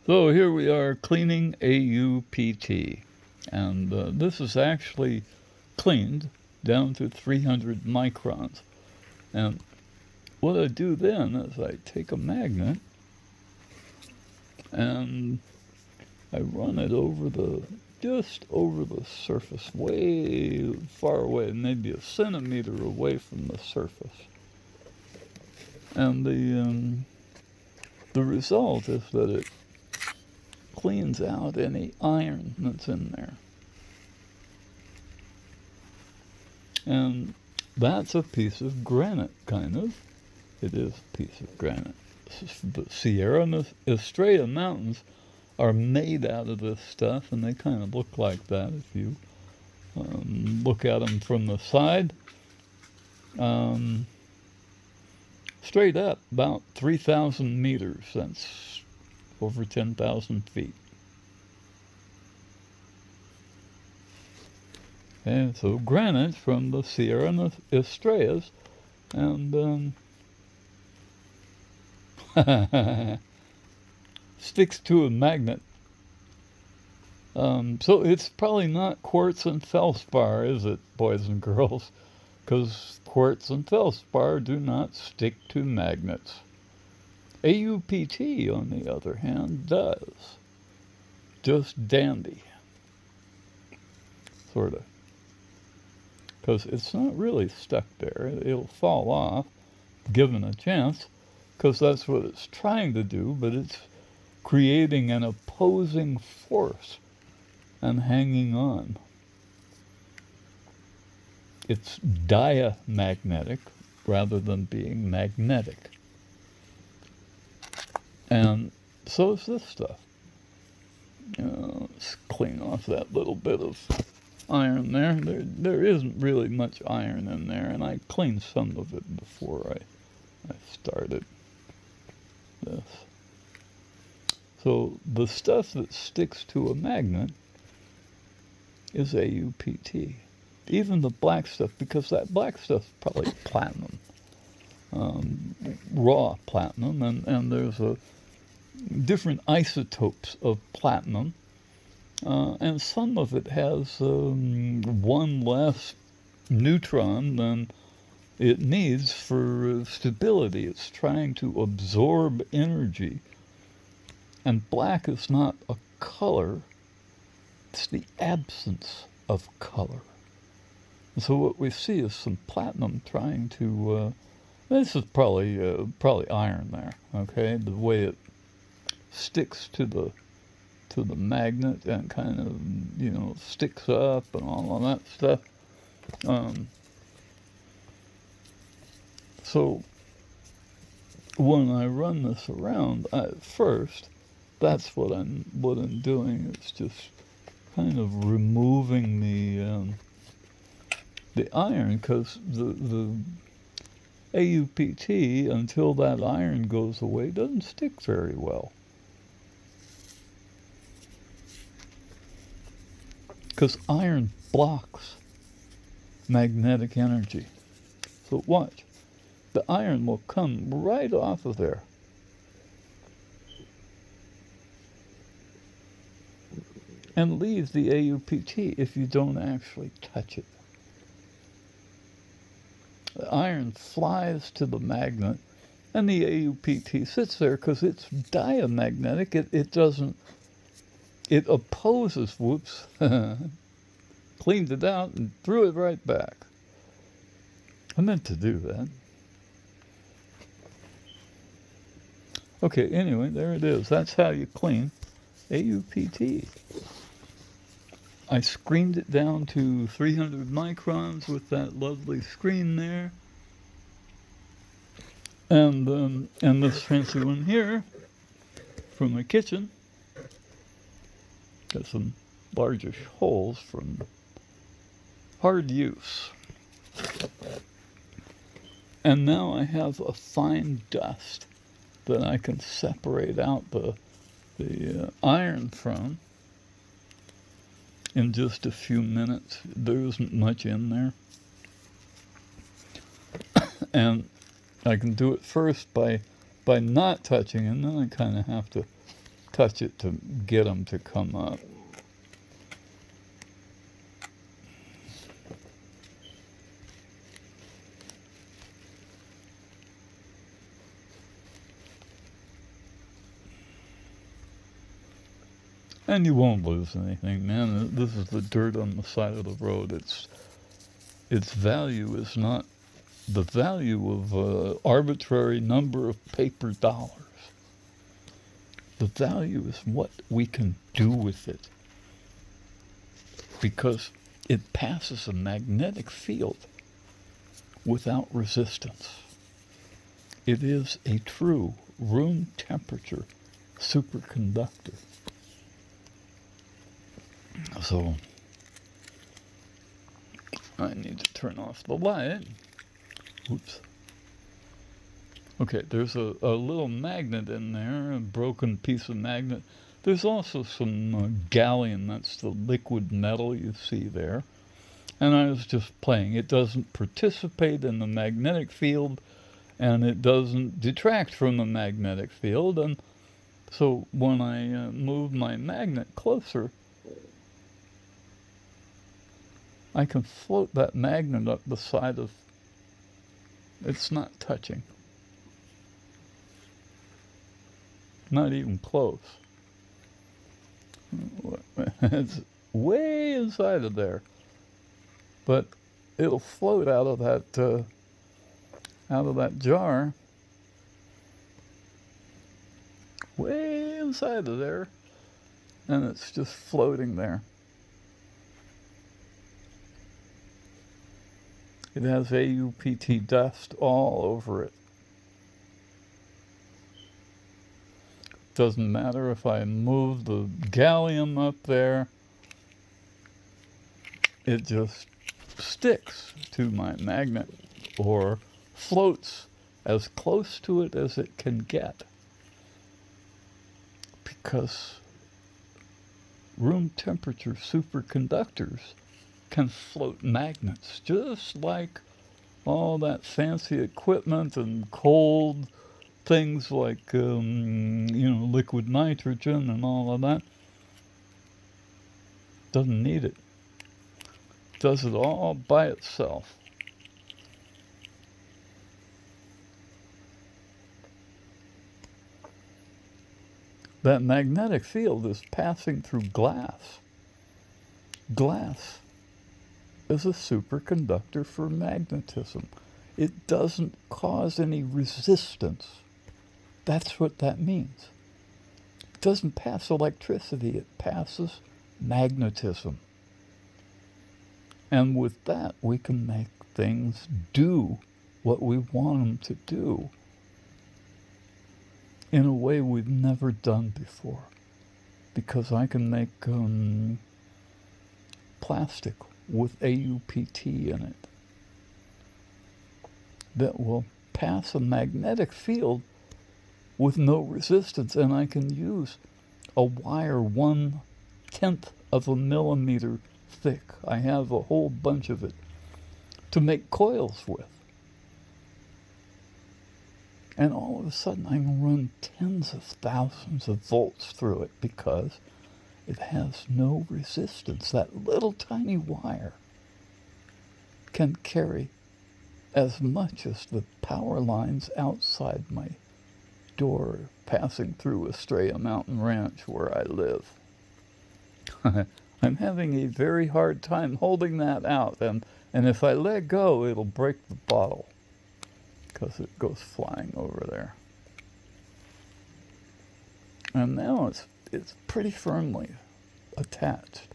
So here we are cleaning AuPt, and this is actually cleaned down to 300 microns. And what I do then is I take a magnet and I run it just over the surface, way far away, maybe a centimeter away from the surface. And the result is that it cleans out any iron that's in there. And that's a piece of granite, kind of. It is a piece of granite. The Sierra Estrella Mountains are made out of this stuff, and they kind of look like that if you look at them from the side. Straight up, about 3,000 meters. That's over 10,000 feet. And so granite from the Sierra Estrellas, and sticks to a magnet. So it's probably not quartz and feldspar, is it, boys and girls? Because quartz and feldspar do not stick to magnets. AuPt, on the other hand, does. Just dandy. Sort of. Because it's not really stuck there. It'll fall off, given a chance, because that's what it's trying to do, but it's creating an opposing force and hanging on. It's diamagnetic rather than being magnetic. And so is this stuff. Let's clean off that little bit of iron there. There isn't really much iron in there, and I cleaned some of it before I started this. So the stuff that sticks to a magnet is AuPt. Even the black stuff, because that black stuff's probably platinum, raw platinum, and there's different isotopes of platinum, and some of it has one less neutron than it needs for stability. It's trying to absorb energy. And black is not a color, it's the absence of color. And so what we see is some platinum trying to, this is probably iron there, okay? The way it sticks to the magnet and kind of, sticks up and all of that stuff. So when I run this around, first, that's what I'm doing. It's just kind of removing the iron, because the AuPt, until that iron goes away, doesn't stick very well. Because iron blocks magnetic energy. So watch. The iron will come right off of there. And leave the AuPt if you don't actually touch it. The iron flies to the magnet, and the AuPt sits there because it's diamagnetic. It opposes, whoops, cleaned it out and threw it right back. I meant to do that. Okay, anyway, there it is. That's how you clean AuPt. I screened it down to 300 microns with that lovely screen there. And this fancy one here from the kitchen. Got some largish holes from hard use. And now I have a fine dust that I can separate out the iron from in just a few minutes. There isn't much in there. And I can do it first by not touching, and then I kind of have to touch it to get them to come up. And you won't lose anything, man. This is the dirt on the side of the road. Its value is not the value of an arbitrary number of paper dollars. The value is what we can do with it, because it passes a magnetic field without resistance. It is a true room temperature superconductor. So I need to turn off the light. Oops. Okay, there's a little magnet in there, a broken piece of magnet. There's also some gallium, that's the liquid metal you see there. And I was just playing. It doesn't participate in the magnetic field, and it doesn't detract from the magnetic field. And so when I move my magnet closer, I can float that magnet up the side of, it's not touching. Not even close. It's way inside of there. But it'll float out of that jar, way inside of there, and it's just floating there. It has AuPt dust all over it. Doesn't matter if I move the gallium up there, it just sticks to my magnet or floats as close to it as it can get, because room temperature superconductors can float magnets, just like all that fancy equipment and cold things like liquid nitrogen and all of that. Doesn't need it. Does it all by itself. That magnetic field is passing through glass. Glass is a superconductor for magnetism. It doesn't cause any resistance. That's what that means. It doesn't pass electricity, it passes magnetism. And with that, we can make things do what we want them to do in a way we've never done before. Because I can make plastic with AuPt in it that will pass a magnetic field with no resistance, and I can use a wire 1/10 of a millimeter thick. I have a whole bunch of it to make coils with. And all of a sudden I can run tens of thousands of volts through it because it has no resistance. That little tiny wire can carry as much as the power lines outside my door passing through Estrella Mountain Ranch where I live. I'm having a very hard time holding that out, and if I let go, it'll break the bottle because it goes flying over there. And now it's pretty firmly attached,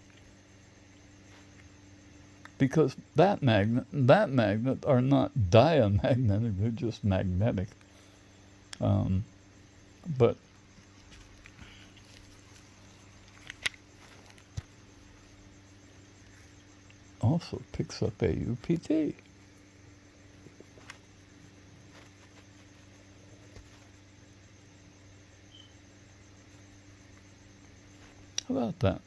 because that magnet are not diamagnetic, they're just magnetic. But also picks up AuPt. How about that?